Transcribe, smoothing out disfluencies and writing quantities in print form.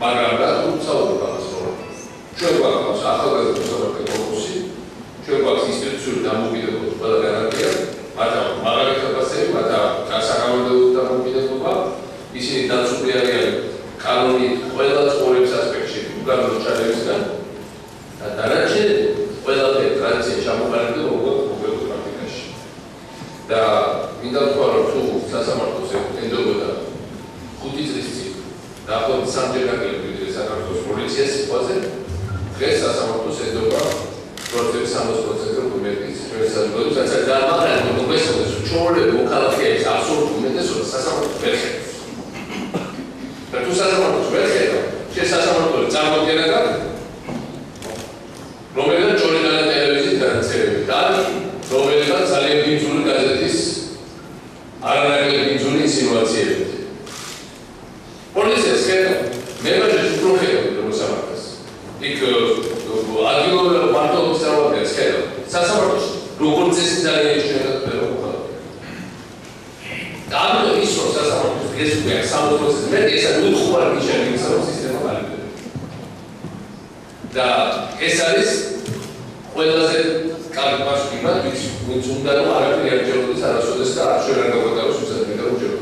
მაგრამ რა უცაურო გამოსწორა. ჩვენ გვაქვს ახალგაზრდა სამართლის კონკურსი, ჩვენ გვაქვს ინსტიტუციური დამოუკიდებლობის ყველა გარანტია, მაგრამ მაგალითად ფასები, მაგრამ გასაკავებელთა დამოუკიდებლობა, ისინი დაცული არიან კანონით ყველა ცხოვრების ასპექტში უგანო ჩარეებისგან და დანარჩენი ყველაფერი ტრადიცია ჩამოყალიბდა როგორც მოგებულ პრაქტიკაში. და მინდა ვთქვა, რომ თუ სასამართლოს ენდობოდა 5 წლის წინ დაახლოებით 3-ჯერ გაგილებდა საქართველოს პოლიციას სიტყვაზე, დღეს სასამართლოს ენდობა პროცესის 60% უმეტის შესაძლებლობებს, რასაც დამახასიათებდა მოგესალმებს, ჩვეულებრივ მოქალაქეების აბსოლუტურ უმეტესობას სასამართლოს ვერ ხედავს. და თუ სასამართლოს ვერ ხედავს, შესასამართლოები წარმოდგენა გაქვს, რომელიღაც ჯორნალ ტელევიზიის განაცხადებით და რომელიღაც ძალიან ბინძური გაზეთის არანაკლები ბინძური ინსინუაციებით. პოლიციას ხედავ, მე ვაჟებს უფრო ხედავ მოსამართლეს. იქ ადგილობრივ მმართველობის წარმომადგენელს ხედავ. სასამართლოში როგორც წესი ძალიან იშვიათად ვერ მოხდა. და ამიტომ ის რომ სასამართლოს ეს უკვე 60% მეტი ესა უთხარი ნიშანი ის რომ სისტემა გარკვეულია. და ეს არის ყველაზე კარგი პასუხი, ვინც უნდა რომ არაფერი არ ჯეროდეს არასოდეს და არ შეიძლება გავაკეთოს უცებ მეტად უჯეროდ.